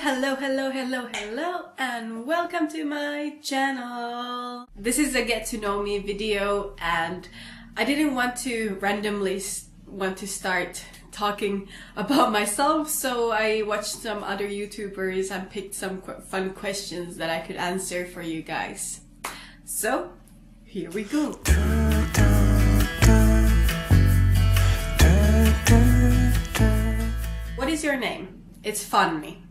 Hello, and welcome to my channel. This is a get to know me video, and I didn't want to randomly start talking about myself, so I watched some other YouTubers and picked some fun questions that I could answer for you guys. So, here we go. What is your name? It's Fanny.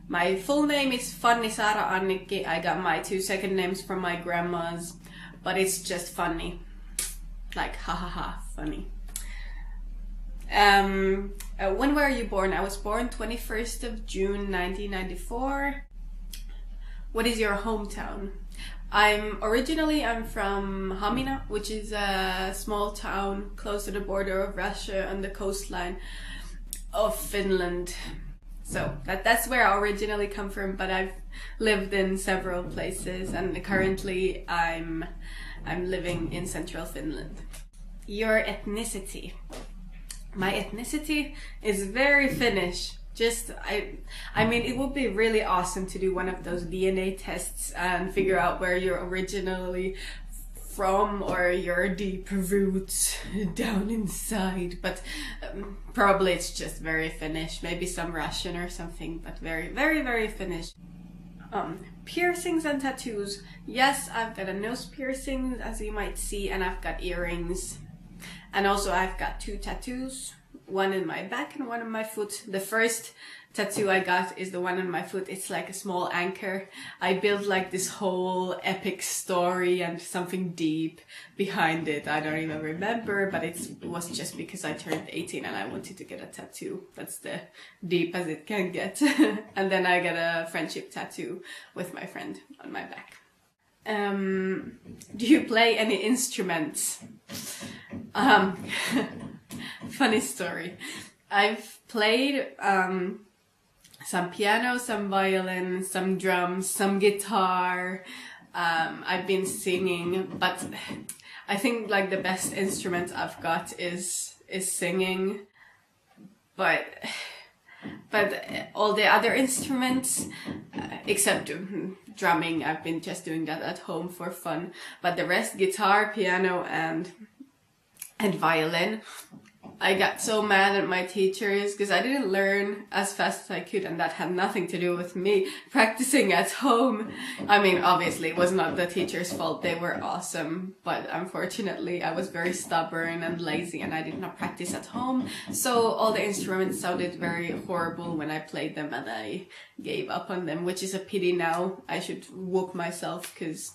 My full name is Fanny Sara Annikki. I got my 2 second names from my grandmas, but it's just Fanny. Like, ha ha ha, funny. When were you born? I was born 21st of June 1994. What is your hometown? I'm from Hamina, which is a small town close to the border of Russia on the coastline of Finland. So that's where I originally come from, but I've lived in several places, and currently I'm living in central Finland. Your ethnicity. My ethnicity is very Finnish. I mean, it would be really awesome to do one of those DNA tests and figure out where you're originally from or your deep roots down inside, but probably it's just very Finnish, maybe some Russian or something, but very, very, very Finnish. Piercings and tattoos. Yes, I've got a nose piercing, as you might see, and I've got earrings. And also I've got 2 tattoos, one in my back and one on my foot. The first tattoo I got is the one on my foot. It's like a small anchor. I built like this whole epic story and something deep behind it. I don't even remember, but it was just because I turned 18 and I wanted to get a tattoo. That's the deep as it can get. And then I got a friendship tattoo with my friend on my back. Do you play any instruments? Funny story. I've played some piano, some violin, some drums, some guitar. I've been singing, but I think like the best instrument I've got is singing. But all the other instruments, except drumming, I've been just doing that at home for fun. But the rest, guitar, piano, and violin. I got so mad at my teachers because I didn't learn as fast as I could, and that had nothing to do with me practicing at home. I mean, obviously it was not the teachers' fault, they were awesome, but unfortunately I was very stubborn and lazy and I did not practice at home, so all the instruments sounded very horrible when I played them, and I gave up on them, which is a pity now. I should whoop myself because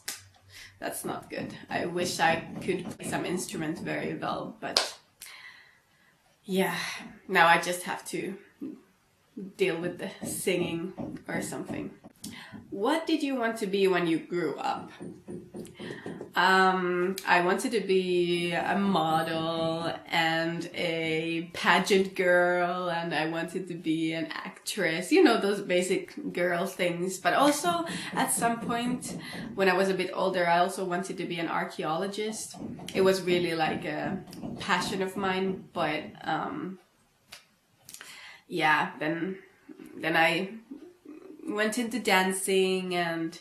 that's not good. I wish I could play some instrument very well, but yeah, now I just have to deal with the singing or something. What did you want to be when you grew up? I wanted to be a model and a pageant girl, and I wanted to be an actress, you know, those basic girl things. But also at some point when I was a bit older, I also wanted to be an archaeologist. It was really like a passion of mine, but yeah, then I went into dancing, and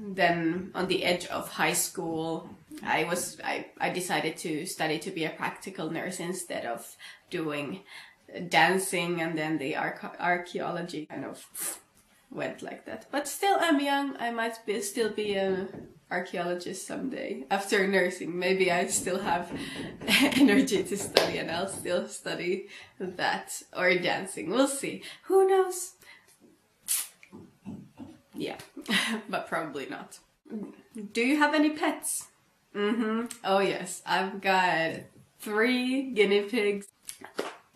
then on the edge of high school I decided to study to be a practical nurse instead of doing dancing, and then the archaeology kind of went like that. But still, I'm young. I might still be an archaeologist someday after nursing. Maybe I still have energy to study and I'll still study that, or dancing. We'll see. Who knows? Yeah, but probably not. Do you have any pets? Oh yes, I've got 3 guinea pigs,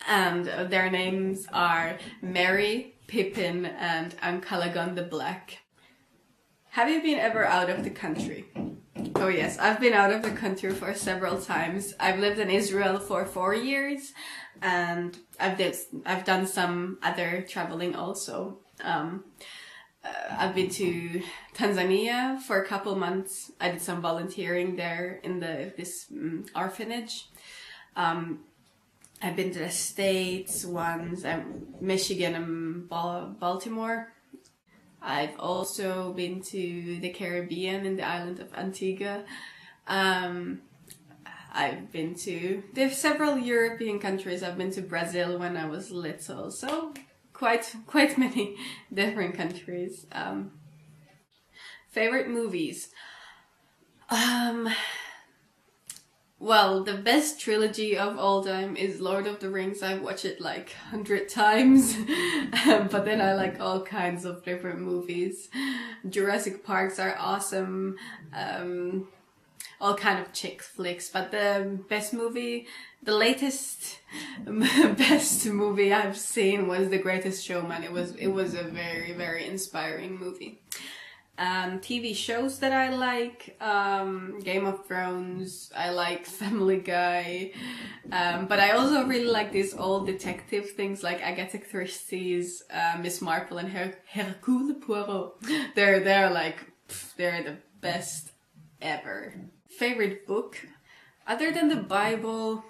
and their names are Mary, Pippin, and Ankalagon the Black. Have you been ever out of the country? Oh yes, I've been out of the country for several times. I've lived in Israel for 4 years, and I've done some other traveling also. I've been to Tanzania for a couple months. I did some volunteering there in this orphanage. I've been to the States once, Michigan and Baltimore. I've also been to the Caribbean in the island of Antigua. I've been to, there's several European countries. I've been to Brazil when I was little, so quite many different countries. Favorite movies? Well, the best trilogy of all time is Lord of the Rings. I've watched it like 100 times. But then I like all kinds of different movies. Jurassic Parks are awesome. All kind of chick flicks. But the best movie, the latest best movie I've seen was The Greatest Showman. It was a very, very inspiring movie. TV shows that I like, Game of Thrones, I like Family Guy, but I also really like these old detective things like Agatha Christie's, Miss Marple and Hercule Poirot. They're the best ever. Favorite book? Other than the Bible,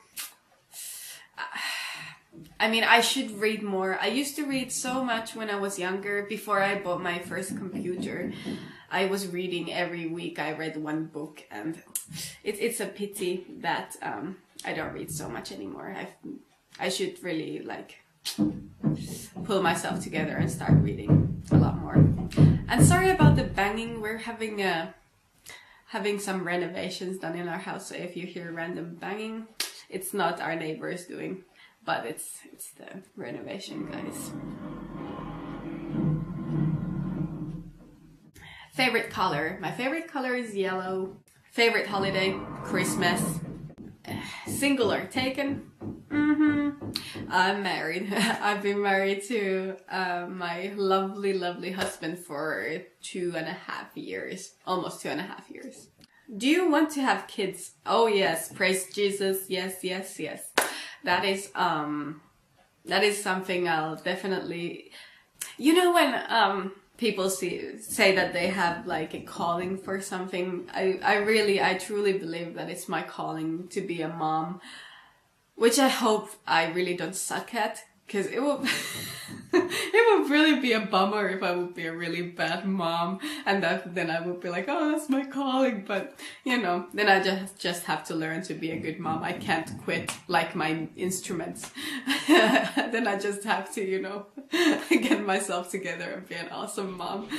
I mean, I should read more. I used to read so much when I was younger. Before I bought my first computer, I was reading every week. I read one book, and it's a pity that I don't read so much anymore. I should really like pull myself together and start reading a lot more. And sorry about the banging. We're having some renovations done in our house, so if you hear random banging, it's not our neighbors doing. But it's the renovation guys. Favorite color? My favorite color is yellow. Favorite holiday? Christmas. Singular taken? I'm married. I've been married to my lovely, lovely husband for 2.5 years. Almost 2.5 years. Do you want to have kids? Oh yes, praise Jesus. Yes, yes, yes. That is something I'll definitely, you know, when people say that they have like a calling for something, I truly believe that it's my calling to be a mom, which I hope I really don't suck at, because it will it would really be a bummer if I would be a really bad mom, and then I would be like, oh, that's my calling. But you know, then I just have to learn to be a good mom. I can't quit like my instruments. Then I just have to, you know, get myself together and be an awesome mom.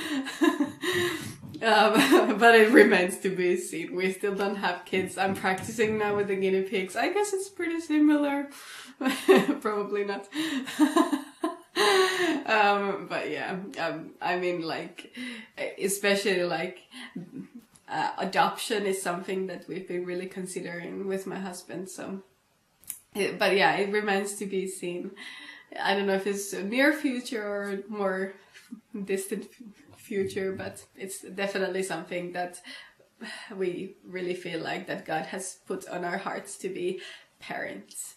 But it remains to be seen. We still don't have kids. I'm practicing now with the guinea pigs. I guess it's pretty similar. Probably not. But yeah, I mean, like, especially like adoption is something that we've been really considering with my husband. So, but yeah, it remains to be seen. I don't know if it's a near future or more distant future, but it's definitely something that we really feel like that God has put on our hearts to be parents.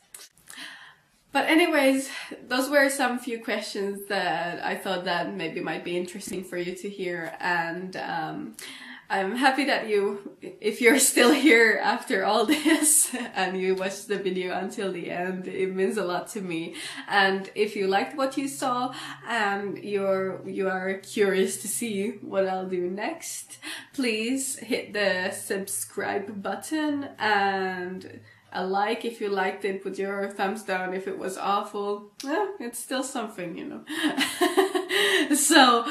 But anyways, those were some few questions that I thought that maybe might be interesting for you to hear, and I'm happy that if you're still here after all this and you watched the video until the end, it means a lot to me. And if you liked what you saw and you are curious to see what I'll do next, please hit the subscribe button and a like if you liked it, put your thumbs down if it was awful. Well, it's still something, you know. So,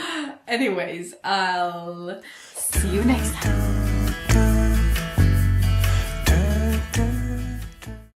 anyways, I'll see you next time.